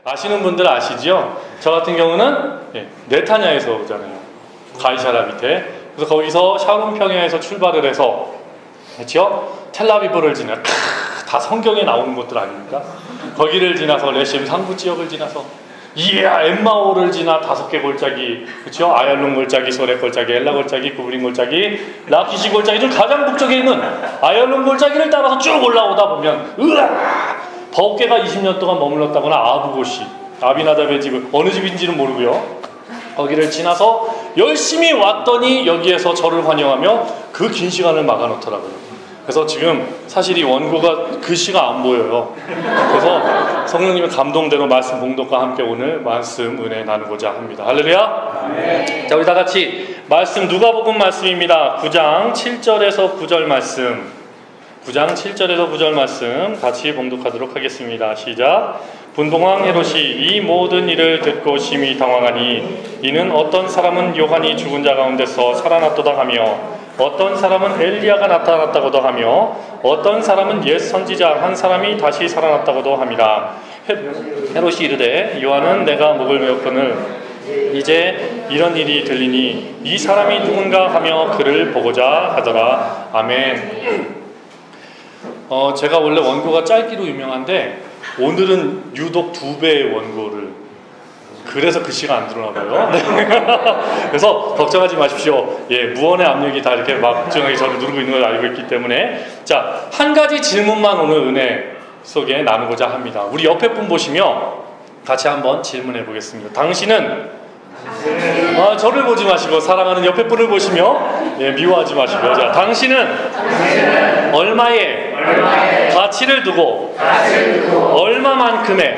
아시는 분들 아시죠? 저 같은 경우는 네타냐에서 오잖아요. 가이사라 밑에. 그래서 거기서 샤론 평야에서 출발을 해서 그렇죠? 텔라비브를 지나 다 성경에 나오는 곳들 아닙니까? 거기를 지나서 레셈 상부 지역을 지나서 엠마오를 지나 5개 골짜기, 그렇죠? 아얄론 골짜기, 소렉 골짜기, 엘라 골짜기, 구브린 골짜기, 라키시 골짜기 중 가장 북쪽에 있는 아얄론 골짜기를 따라서 쭉 올라오다 보면 버게가 20년 동안 머물렀다거나 아부고시, 아비나답의 집을 어느 집인지는 모르고요. 거기를 지나서 열심히 왔더니 여기에서 저를 환영하며 그 긴 시간을 막아놓더라고요. 그래서 지금 사실 이 원고가 글씨가 안 보여요. 그래서 성령님의 감동대로 말씀 봉독과 함께 오늘 말씀 은혜 나누고자 합니다. 할렐루야. 네. 자, 우리 다 같이 말씀 누가복음 말씀입니다. 9장 7절에서 9절 말씀. 9장 7절에서 9절 말씀 같이 봉독하도록 하겠습니다. 시작. 분봉왕 헤롯이 이 모든 일을 듣고 심히 당황하니 이는 어떤 사람은 요한이 죽은 자 가운데서 살아났도다 하며 어떤 사람은 엘리야가 나타났다고도 하며 어떤 사람은 옛 선지자 한 사람이 다시 살아났다고도 합니다. 헤롯이 이르되 요한은 내가 목을 메었거늘 이제 이런 일이 들리니 이 사람이 누군가 하며 그를 보고자 하더라. 아멘. 제가 원래 원고가 짧기로 유명한데 오늘은 유독 2배의 원고를 그래서 글씨가 안 들어나 봐요. 네. 그래서 걱정하지 마십시오. 무언의 압력이 다 이렇게 막중하게 저를 누르고 있는 걸 알고 있기 때문에 자, 한 가지 질문만 오늘 은혜 속에 나누고자 합니다. 우리 옆에 분 보시며 같이 한번 질문해 보겠습니다. 당신은 저를 보지 마시고 사랑하는 옆에 분을 보시며 미워하지 마시고 자, 당신은 얼마의 가치를 두고 얼마만큼의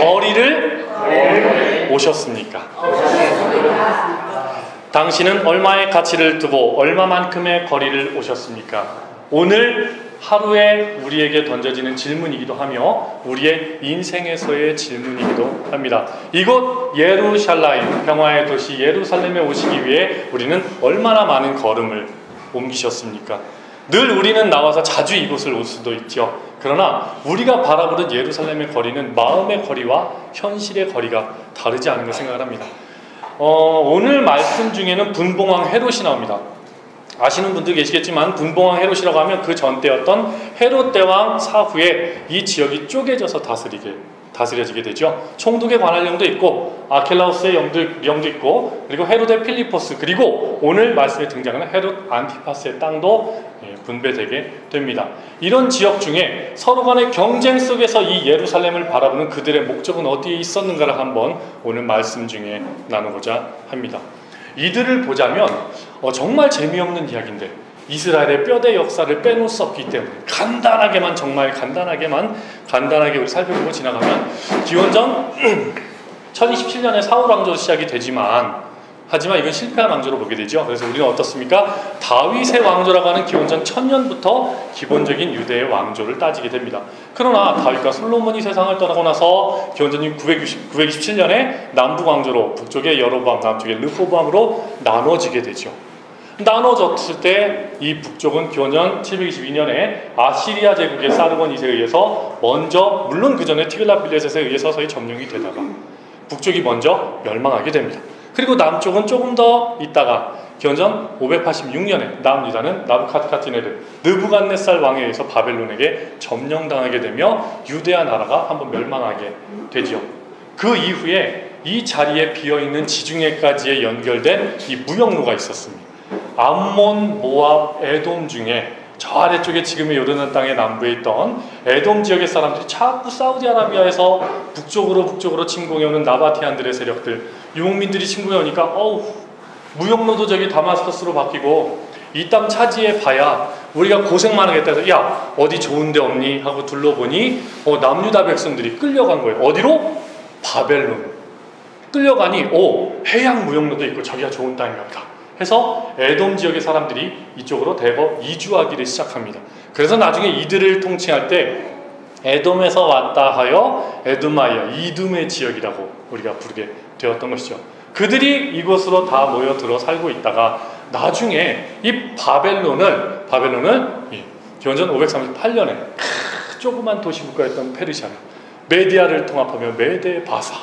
거리를 오셨습니까? 당신은 얼마의 가치를 두고 얼마만큼의 거리를 오셨습니까? 오늘 하루에 우리에게 던져지는 질문이기도 하며 우리의 인생에서의 질문이기도 합니다. 이곳 예루살렘, 평화의 도시 예루살렘에 오시기 위해 우리는 얼마나 많은 걸음을 옮기셨습니까? 늘 우리는 나와서 자주 이곳을 올 수도 있죠. 그러나 우리가 바라보는 예루살렘의 거리는 마음의 거리와 현실의 거리가 다르지 않은 걸 생각을 합니다. 오늘 말씀 중에는 분봉왕 헤롯이 나옵니다. 아시는 분들 계시겠지만 분봉왕 헤롯이라고 하면 그 전 때였던 헤롯 대왕 사후에 이 지역이 쪼개져서 다스려지게 되죠. 총독의 관할령도 있고 아켈라우스의 영도 있고 그리고 헤롯의 필리포스 그리고 오늘 말씀에 등장하는 헤롯 안티파스의 땅도 분배되게 됩니다. 이런 지역 중에 서로 간의 경쟁 속에서 이 예루살렘을 바라보는 그들의 목적은 어디에 있었는가를 한번 오늘 말씀 중에 나누고자 합니다. 이들을 보자면 정말 재미없는 이야기인데 이스라엘의 뼈대 역사를 빼놓을 수 없기 때문에 간단하게만 정말 간단하게 우리 살펴보고 지나가면 기원전 1027년에 사울 왕조로 시작이 하지만 이건 실패한 왕조로 보게 되죠. 그래서 우리는 어떻습니까? 다윗의 왕조라고 하는 기원전 1000년부터 기본적인 유대의 왕조를 따지게 됩니다. 그러나 다윗과 솔로몬이 세상을 떠나고 나서 기원전 927년에 남북 왕조로 북쪽의 여로보암, 남쪽의 르호보암으로 나눠지게 되죠. 나눠졌을 때 이 북쪽은 기원전 722년에 아시리아 제국의 사르곤 2세에 의해서 먼저 물론 그 전에 티글라필레셋에 의해서 서서히 점령이 되다가 북쪽이 먼저 멸망하게 됩니다. 그리고 남쪽은 조금 더 있다가 기원전 586년에 남유다는 나부카드네살 느부갓네살 왕에 의해서 바벨론에게 점령당하게 되며 유대아 나라가 한번 멸망하게 되죠. 그 이후에 이 자리에 비어있는 지중해까지에 연결된 이 무역로가 있었습니다. 암몬, 모압, 에돔 중에 저 아래쪽에 지금의 요르단 땅의 남부에 있던 에돔 지역의 사람들이 자꾸 사우디아라비아에서 북쪽으로 침공해오는 나바티안들의 세력들, 유목민들이 침공해오니까 무역로도 저기 다마스커스로 바뀌고 이 땅 차지해 봐야 우리가 고생만 하겠다 해서 야 어디 좋은 데 없니? 하고 둘러보니 남유다 백성들이 끌려간 거예요. 어디로? 바벨론. 끌려가니 해양 무역로도 있고 저기가 좋은 땅인가 보다 해서 에돔 지역의 사람들이 이쪽으로 대거 이주하기를 시작합니다. 그래서 나중에 이들을 통칭할 때 에돔에서 왔다 하여 에두마이아, 이둠의 지역이라고 우리가 부르게 되었던 것이죠. 그들이 이곳으로 다 모여들어 살고 있다가 나중에 이 바벨론을 기원전 538년에 조그만 도시 국가였던 페르시아가 메디아를 통합하며 메데바사,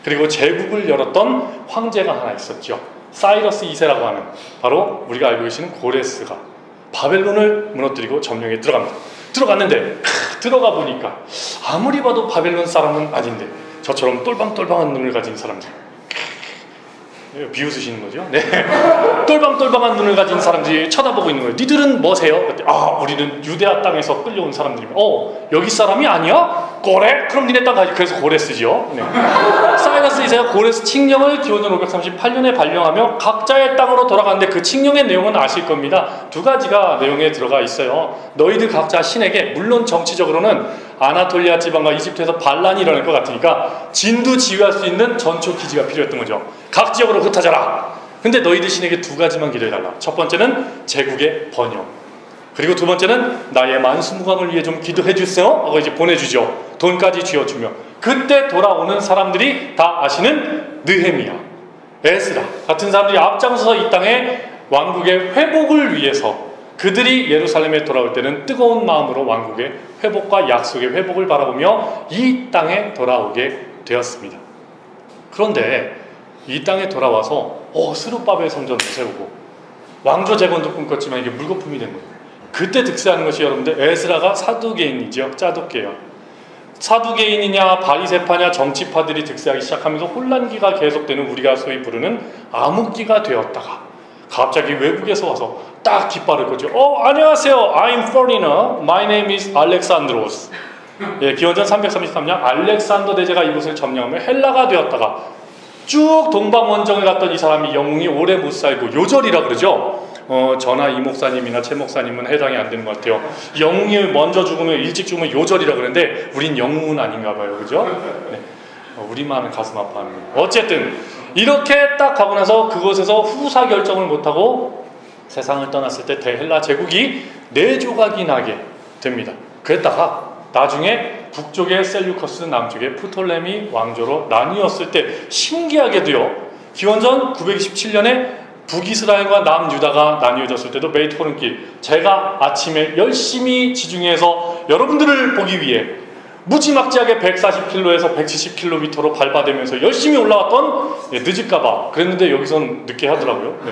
그리고 제국을 열었던 황제가 하나 있었죠. 사이러스 2세라고 하는, 바로 우리가 알고 계시는 고레스가 바벨론을 무너뜨리고 점령에 들어갑니다. 들어갔는데 들어가 보니까 아무리 봐도 바벨론 사람은 아닌데 저처럼 똘방똘방한 눈을 가진 사람들, 비웃으시는 거죠? 네. 똘방똘방한 눈을 가진 사람들이 쳐다보고 있는 거예요. 니들은 뭐세요? 아, 우리는 유대아 땅에서 끌려온 사람들입니다. 여기 사람이 아니야? 고레? 그럼 니네 땅 가지. 그래서 고레스죠. 네. 사이러스 2세가 고레스 칙령을 기원전 538년에 발령하며 각자의 땅으로 돌아가는데, 그 칙령의 내용은 아실 겁니다. 두 가지가 내용에 들어가 있어요. 너희들 각자 신에게, 물론 정치적으로는 아나톨리아 지방과 이집트에서 반란이 일어날 것 같으니까 진두지휘할 수 있는 전초 기지가 필요했던 거죠. 각 지역으로 흩어져라. 근데 너희들 신에게 두 가지만 기도해달라. 첫 번째는 제국의 번영, 그리고 두 번째는 나의 만수무강을 위해 좀 기도해 주세요 하고 이제 보내주죠. 돈까지 쥐어주며, 그때 돌아오는 사람들이 다 아시는 느헤미야, 에스라 같은 사람들이 앞장서서 이 땅에 왕국의 회복을 위해서, 그들이 예루살렘에 돌아올 때는 뜨거운 마음으로 왕국의 회복과 약속의 회복을 바라보며 이 땅에 돌아오게 되었습니다. 그런데 이 땅에 돌아와서 스룹바벨 성전도 세우고 왕조 재건도 꿈꿨지만 이게 물거품이 된 거예요. 그때 득세하는 것이, 여러분들, 에스라가 사두개인이죠. 짜독개요. 사두개인이냐 바리새파냐 정치파들이 득세하기 시작하면서 혼란기가 계속되는, 우리가 소위 부르는 암흑기가 되었다가 갑자기 외국에서 와서 딱 깃발을 꽂죠. 안녕하세요. I'm foreigner. My name is Alexandros. 예, 기원전 333년 알렉산더 대제가 이곳을 점령하며 헬라가 되었다가 쭉 동방원정을 갔던 이 사람이 영웅이 오래 못 살고 요절이라 그러죠. 저나 이 목사님이나 최 목사님은 해당이 안 되는 것 같아요. 영웅이 먼저 죽으면, 일찍 죽으면 요절이라 그러는데 우린 영웅은 아닌가 봐요. 그죠? 네. 우리만은 가슴 아파하는 거예요. 어쨌든 이렇게 딱 가고 나서 그곳에서 후사 결정을 못하고 세상을 떠났을 때 대헬라 제국이 네 조각이 나게 됩니다. 그랬다가 나중에 북쪽의 셀류커스, 남쪽의 프톨레미 왕조로 나뉘었을 때 신기하게도요, 기원전 927년에 북이스라엘과 남유다가 나뉘어졌을 때도 메이트호른길, 제가 아침에 열심히 지중해에서 여러분들을 보기 위해 무지막지하게 140km에서 170km로 밟아대면서 열심히 올라왔던, 늦을까봐 그랬는데 여기선 늦게 하더라고요. 네.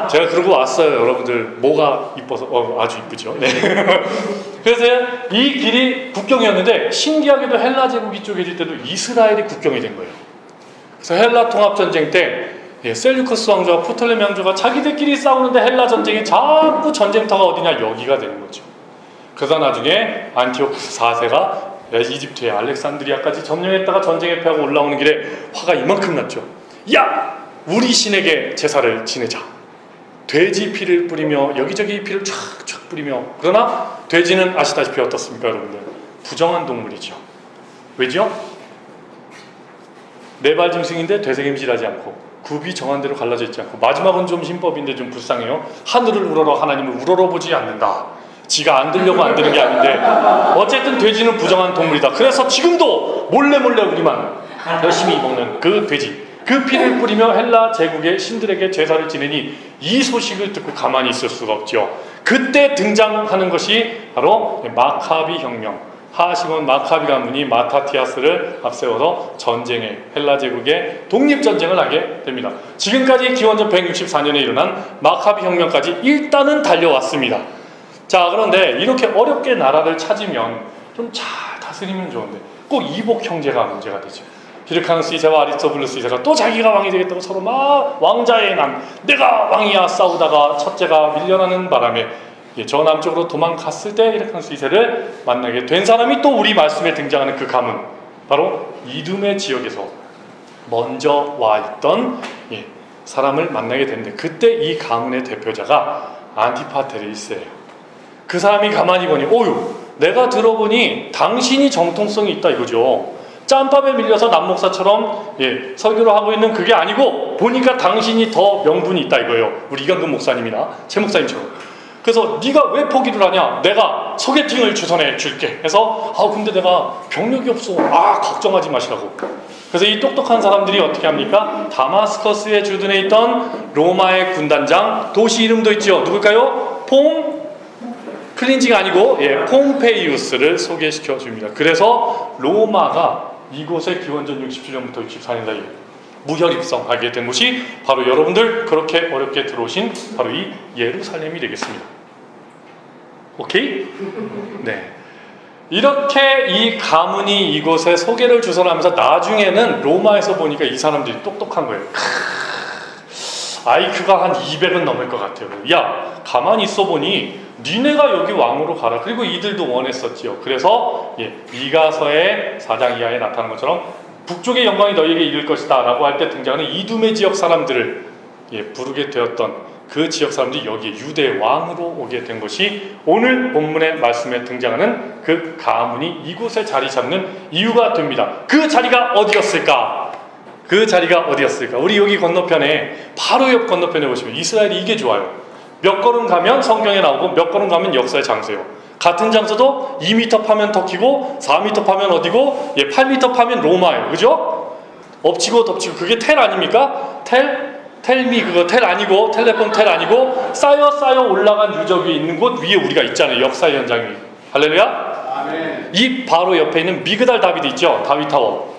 제가 그러고 왔어요. 여러분들 뭐가 이뻐서 아주 이쁘죠. 네. 그래서 이 길이 국경이었는데 신기하게도 헬라 제국이 쪼개질 때도 이스라엘이 국경이 된 거예요. 그래서 헬라 통합전쟁 때 셀류커스 왕조와 프톨레미 왕조가 자기들끼리 싸우는데 헬라 전쟁이 자꾸 전쟁터가 어디냐, 여기가 되는 거죠. 그러다 나중에 안티오쿠스 4세가 이집트의 알렉산드리아까지 점령했다가 전쟁에 패하고 올라오는 길에 화가 이만큼 났죠. 야! 우리 신에게 제사를 지내자. 돼지 피를 뿌리며 여기저기 피를 촥촥 뿌리며. 그러나 돼지는 아시다시피 어떻습니까, 여러분들? 부정한 동물이죠. 왜죠? 네발 짐승인데 되새김질하지 않고 굽이 정한 대로 갈라져 있지 않고, 마지막은 좀 신법인데 좀 불쌍해요. 하늘을 우러러 하나님을 우러러보지 않는다. 지가 안 들려고 안 되는 게 아닌데 어쨌든 돼지는 부정한 동물이다. 그래서 지금도 몰래 우리만 열심히 먹는 그 돼지, 그 피를 뿌리며 헬라 제국의 신들에게 제사를 지내니 이 소식을 듣고 가만히 있을 수가 없죠. 그때 등장하는 것이 바로 마카비 혁명, 하시몬 마카비 가문이 마타티아스를 앞세워서 전쟁에, 헬라 제국의 독립전쟁을 하게 됩니다. 지금까지 기원전 164년에 일어난 마카비 혁명까지 일단은 달려왔습니다. 자, 그런데 이렇게 어렵게 나라를 찾으면 좀 잘 다스리면 좋은데 꼭 이복 형제가 문제가 되죠. 히르카누스 2세와 아리스토블루스 2세가 또 자기가 왕이 되겠다고 서로 막 왕자의 난, 내가 왕이야 싸우다가 첫째가 밀려나는 바람에 저 남쪽으로 도망갔을 때 히르카누스 2세를 만나게 된 사람이 또 우리 말씀에 등장하는 그 가문, 바로 이둠의 지역에서 먼저 와 있던 사람을 만나게 되는데, 그때 이 가문의 대표자가 안티파테리스예요. 그 사람이 가만히 보니, 내가 들어보니 당신이 정통성이 있다 이거죠. 짬밥에 밀려서 남목사처럼 설교를 하고 있는 그게 아니고 보니까 당신이 더 명분이 있다 이거예요. 우리 이강근 목사님이나 최 목사님처럼. 그래서 네가 왜 포기를 하냐? 내가 소개팅을 주선해 줄게. 해서 근데 내가 병력이 없어. 걱정하지 마시라고. 그래서 이 똑똑한 사람들이 어떻게 합니까? 다마스커스에 주둔해 있던 로마의 군단장, 도시 이름도 있죠. 누굴까요? 클린지가 아니고 폼페이우스를 소개시켜 줍니다. 그래서 로마가 이곳에 기원전 67년부터 64년까지 무혈 입성하게 된 곳이 바로 여러분들 그렇게 어렵게 들어오신 바로 이 예루살렘이 되겠습니다. 오케이? 네. 이렇게 이 가문이 이곳에 소개를 주선하면서 나중에는 로마에서 보니까 이 사람들이 똑똑한 거예요. IQ가 한 200은 넘을 것 같아요. 야, 가만히 있어 보니 니네가 여기 왕으로 가라. 그리고 이들도 원했었지요. 그래서 미가서의 4장 이하에 나타난 것처럼 북쪽의 영광이 너희에게 이를 것이다 라고 할 때 등장하는 이두메 지역 사람들을 부르게 되었던 그 지역 사람들이 여기에 유대 왕으로 오게 된 것이 오늘 본문의 말씀에 등장하는 그 가문이 이곳에 자리 잡는 이유가 됩니다. 그 자리가 어디였을까? 그 자리가 어디였을까? 우리 여기 건너편에 바로 옆 건너편에 보시면 이스라엘이 이게 좋아요. 몇 걸음 가면 성경에 나오고 몇 걸음 가면 역사의 장소예요. 같은 장소도 2m 파면 터키고 4m 파면 어디고 8m 파면 로마예요. 그죠? 엎치고 덮치고 그게 텔 아닙니까? 텔미 그거 텔 아니고 텔레폰 텔 아니고 쌓여 올라간 유적 위에 있는 곳 위에 우리가 있잖아요. 역사의 현장이. 할렐루야? 아멘. 이 바로 옆에 있는 미그달 다비드 있죠? 다윗타워.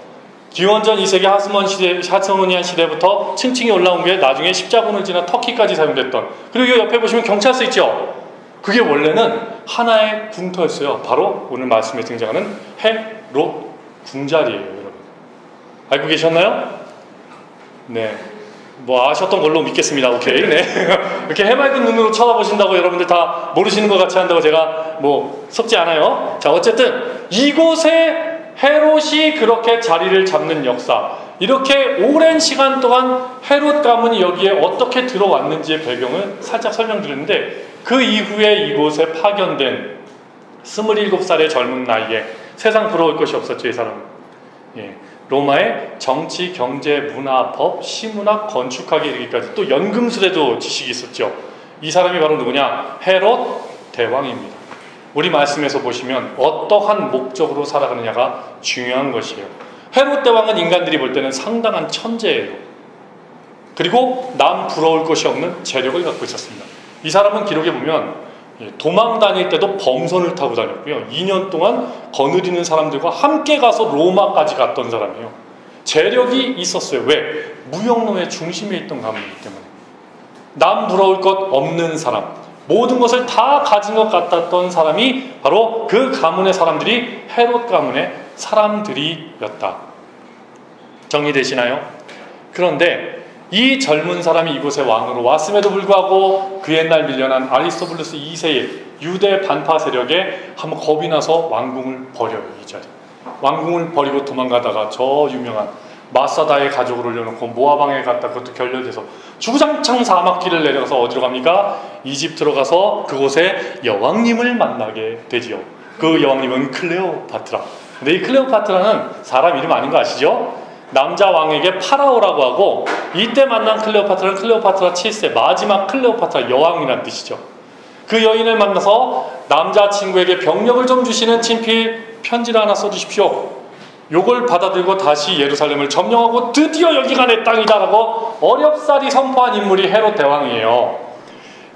기원전 2세기 하스모니안 시대부터 층층이 올라온 게 나중에 십자군을 지나 터키까지 사용됐던, 그리고 이 옆에 보시면 경찰서 있죠? 그게 원래는 하나의 궁터였어요. 바로 오늘 말씀에 등장하는 헤롯 궁자리예요. 여러분 알고 계셨나요? 네, 뭐 아셨던 걸로 믿겠습니다. 오케이. 네. 이렇게 해맑은 눈으로 쳐다보신다고 여러분들 다 모르시는 것 같이 한다고 제가 뭐 속지 않아요. 자, 어쨌든 이곳에 헤롯이 그렇게 자리를 잡는 역사, 이렇게 오랜 시간 동안 헤롯 가문이 여기에 어떻게 들어왔는지의 배경을 살짝 설명드렸는데, 그 이후에 이곳에 파견된 27살의 젊은 나이에 세상 부러울 것이 없었죠. 이 사람은 로마의 정치, 경제, 문화, 법, 시문학, 건축하기 이르기까지 또 연금술에도 지식이 있었죠. 이 사람이 바로 누구냐? 헤롯 대왕입니다. 우리 말씀에서 보시면 어떠한 목적으로 살아가느냐가 중요한 것이에요. 헤롯 대왕은 인간들이 볼 때는 상당한 천재예요. 그리고 남 부러울 것이 없는 재력을 갖고 있었습니다. 이 사람은 기록에 보면 도망 다닐 때도 범선을 타고 다녔고요. 2년 동안 거느리는 사람들과 함께 가서 로마까지 갔던 사람이에요. 재력이 있었어요. 왜? 무역로의 중심에 있던 가문이기 때문에. 남 부러울 것 없는 사람, 모든 것을 다 가진 것 같았던 사람이 바로 그 가문의 사람들이 헤롯 가문의 사람들이었다. 정리되시나요? 그런데 이 젊은 사람이 이곳에 왕으로 왔음에도 불구하고 그 옛날 밀려난 아리스토블루스 2세의 유대 반파 세력에 한번 겁이 나서 왕궁을 버려요. 이 자리. 왕궁을 버리고 도망가다가 저 유명한 마사다의 가족을 올려놓고 모아방에 갔다 그것도 결렬돼서 주구장창 사막길을 내려가서 어디로 갑니까? 이집트로 가서 그곳에 여왕님을 만나게 되지요. 그 여왕님은 클레오파트라. 근데 이 클레오파트라는 사람 이름 아닌 거 아시죠? 남자 왕에게 파라오라고 하고, 이때 만난 클레오파트라는 클레오파트라 7세 마지막 클레오파트라 여왕이라는 뜻이죠. 그 여인을 만나서 남자친구에게 병력을 좀 주시는 친필 편지를 하나 써주십시오. 요걸 받아들고 다시 예루살렘을 점령하고 드디어 여기가 내 땅이다라고 어렵사리 선포한 인물이 헤롯 대왕이에요.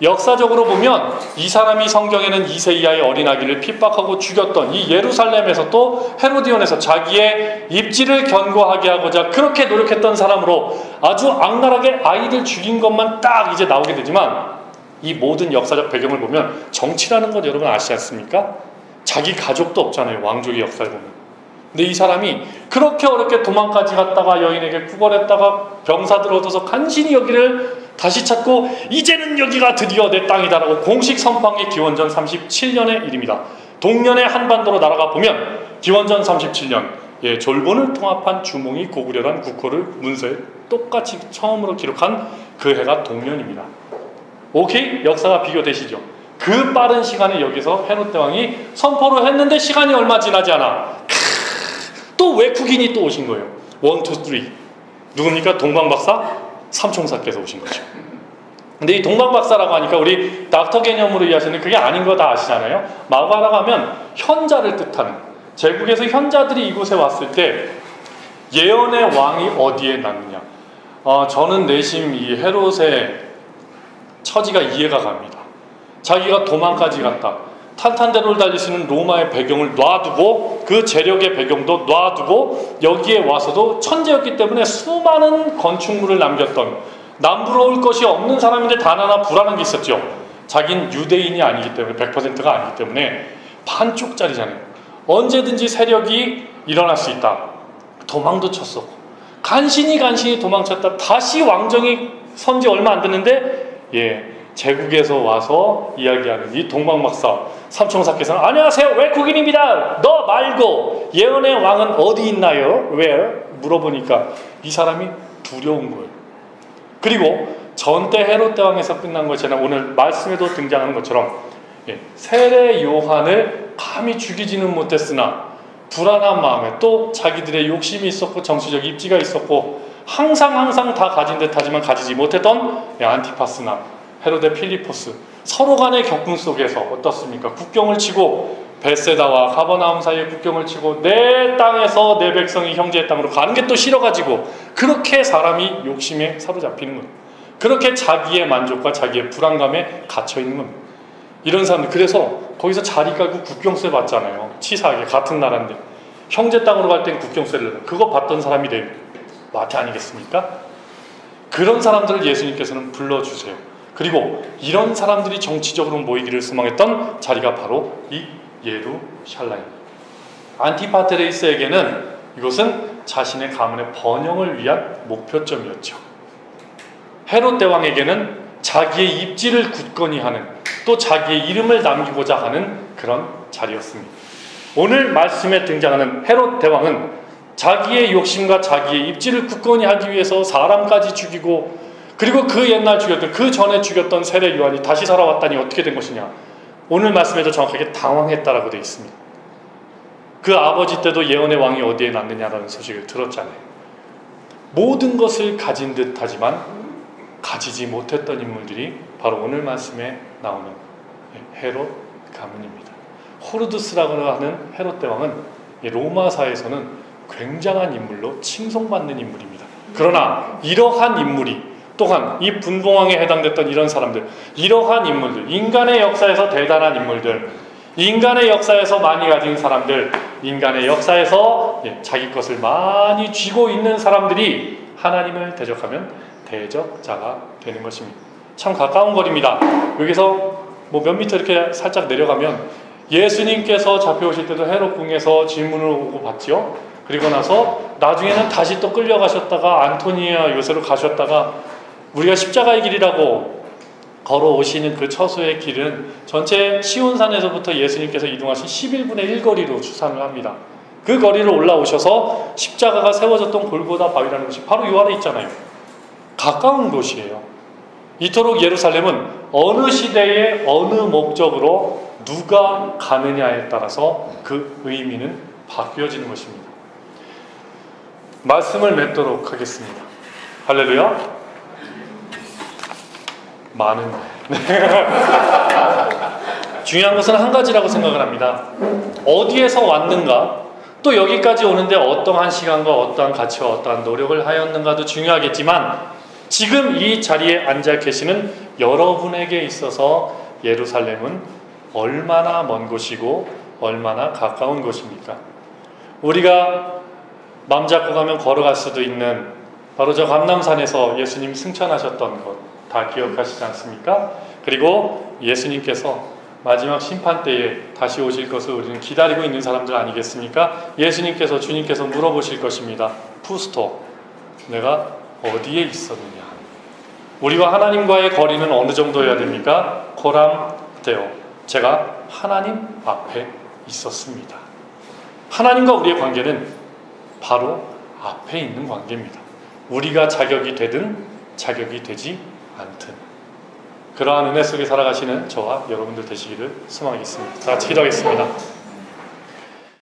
역사적으로 보면 이 사람이 성경에는 2세 이하의 어린아기를 핍박하고 죽였던 이 예루살렘에서 또 헤로디온에서 자기의 입지를 견고하게 하고자 그렇게 노력했던 사람으로 아주 악랄하게 아이들 죽인 것만 딱 이제 나오게 되지만, 이 모든 역사적 배경을 보면 정치라는 것 여러분 아시지 않습니까? 자기 가족도 없잖아요. 왕족의 역사를 보면. 근데 이 사람이 그렇게 어렵게 도망까지 갔다가 여인에게 구걸했다가 병사들 얻어서 간신히 여기를 다시 찾고 이제는 여기가 드디어 내 땅이다라고 공식 선포한 게 기원전 37년의 일입니다. 동년의 한반도로 날아가 보면 기원전 37년 졸본을 통합한 주몽이 고구려란 국호를 문서에 똑같이 처음으로 기록한 그 해가 동년입니다. 오케이? 역사가 비교되시죠? 그 빠른 시간에 여기서 헤롯 대왕이 선포를 했는데 시간이 얼마 지나지 않아 또 외국인이 또 오신 거예요. 1, 2, 3 누굽니까? 동방박사? 삼총사께서 오신 거죠. 근데 이 동방박사라고 하니까 우리 닥터 개념으로 이해하시는 그게 아닌 거 다 아시잖아요. 마가라고 하면 현자를 뜻하는, 제국에서 현자들이 이곳에 왔을 때 예언의 왕이 어디에 났느냐. 저는 내심 이 헤롯의 처지가 이해가 갑니다. 자기가 도망까지 갔다. 탄탄대로를 달릴 수 있는 로마의 배경을 놔두고 그 재력의 배경도 놔두고 여기에 와서도 천재였기 때문에 수많은 건축물을 남겼던, 남부러울 것이 없는 사람인데 단 하나 불안한 게 있었죠. 자긴 유대인이 아니기 때문에, 100%가 아니기 때문에 반쪽짜리잖아요. 언제든지 세력이 일어날 수 있다. 도망도 쳤었고 간신히 도망쳤다. 다시 왕정이 선지 얼마 안 됐는데 제국에서 와서 이야기하는 이 동방박사 삼총사께서는 안녕하세요, 외국인입니다. 너 말고 예언의 왕은 어디 있나요? Where? 물어보니까 이 사람이 두려운 거예요. 그리고 전때 헤롯 대왕에서 끝난 것처럼 오늘 말씀에도 등장하는 것처럼 세례 요한을 감히 죽이지는 못했으나 불안한 마음에 또 자기들의 욕심이 있었고 정치적 입지가 있었고 항상 다 가진 듯하지만 가지지 못했던 안티파스나 헤로데 필리포스, 서로 간의 격분 속에서 어떻습니까? 국경을 치고 베세다와 가버나움 사이에 국경을 치고 내 땅에서 내 백성이 형제의 땅으로 가는 게 또 싫어가지고 그렇게 사람이 욕심에 사로잡히는 거예요. 그렇게 자기의 만족과 자기의 불안감에 갇혀있는 겁니다. 이런 사람들, 그래서 거기서 자리 깔고 국경세 받잖아요. 치사하게 같은 나라인데 형제 땅으로 갈 땐 국경세를 그거 받던 사람이 될 마태 아니겠습니까? 그런 사람들을 예수님께서는 불러주세요. 그리고 이런 사람들이 정치적으로 모이기를 소망했던 자리가 바로 이 예루살렘입니다. 안티파테레이스에게는 이것은 자신의 가문의 번영을 위한 목표점이었죠. 헤롯 대왕에게는 자기의 입지를 굳건히 하는, 또 자기의 이름을 남기고자 하는 그런 자리였습니다. 오늘 말씀에 등장하는 헤롯 대왕은 자기의 욕심과 자기의 입지를 굳건히 하기 위해서 사람까지 죽이고, 그리고 그 옛날 죽였던, 그 전에 죽였던 세례 요한이 다시 살아왔다니 어떻게 된 것이냐. 오늘 말씀에도 정확하게 당황했다라고 되어 있습니다. 그 아버지 때도 예언의 왕이 어디에 났느냐라는 소식을 들었잖아요. 모든 것을 가진 듯하지만 가지지 못했던 인물들이 바로 오늘 말씀에 나오는 헤롯 가문입니다. 호르두스라고 하는 헤롯 대왕은 로마사에서는 굉장한 인물로 칭송받는 인물입니다. 그러나 이러한 인물이 또한 이 분봉왕에 해당됐던 이런 사람들, 이러한 인물들, 인간의 역사에서 대단한 인물들, 인간의 역사에서 많이 가진 사람들, 인간의 역사에서 자기 것을 많이 쥐고 있는 사람들이 하나님을 대적하면 대적자가 되는 것입니다. 참 가까운 거리입니다. 여기서 몇 미터 이렇게 살짝 내려가면 예수님께서 잡혀오실 때도 헤롯 궁에서 질문을 오고 받지요. 그리고 나서 나중에는 다시 또 끌려가셨다가 안토니아 요새로 가셨다가 우리가 십자가의 길이라고 걸어오시는 그 처소의 길은 전체 시온산에서부터 예수님께서 이동하신 11분의 1 거리로 추산을 합니다. 그 거리를 올라오셔서 십자가가 세워졌던 골고다 바위라는 곳이 바로 이 안에 있잖아요. 가까운 곳이에요. 이토록 예루살렘은 어느 시대에 어느 목적으로 누가 가느냐에 따라서 그 의미는 바뀌어지는 것입니다. 말씀을 맺도록 하겠습니다. 할렐루야. 많은 중요한 것은 한 가지라고 생각을 합니다. 어디에서 왔는가, 또 여기까지 오는데 어떠한 시간과 어떠한 가치와 어떠한 노력을 하였는가도 중요하겠지만 지금 이 자리에 앉아 계시는 여러분에게 있어서 예루살렘은 얼마나 먼 곳이고 얼마나 가까운 곳입니까? 우리가 맘 잡고 가면 걸어갈 수도 있는 바로 저 감람산에서 예수님 승천하셨던 것 다 기억하시지 않습니까? 그리고 예수님께서 마지막 심판 때에 다시 오실 것을 우리는 기다리고 있는 사람들 아니겠습니까? 예수님께서, 주님께서 물어보실 것입니다. 푸스토, 내가 어디에 있었느냐? 우리와 하나님과의 거리는 어느 정도여야 됩니까? 코람 데오, 제가 하나님 앞에 있었습니다. 하나님과 우리의 관계는 바로 앞에 있는 관계입니다. 우리가 자격이 되든 자격이 되지 않든 그러한 은혜 속에 살아가시는 저와 여러분들 되시기를 소망하겠습니다. 다 같이 기도하겠습니다.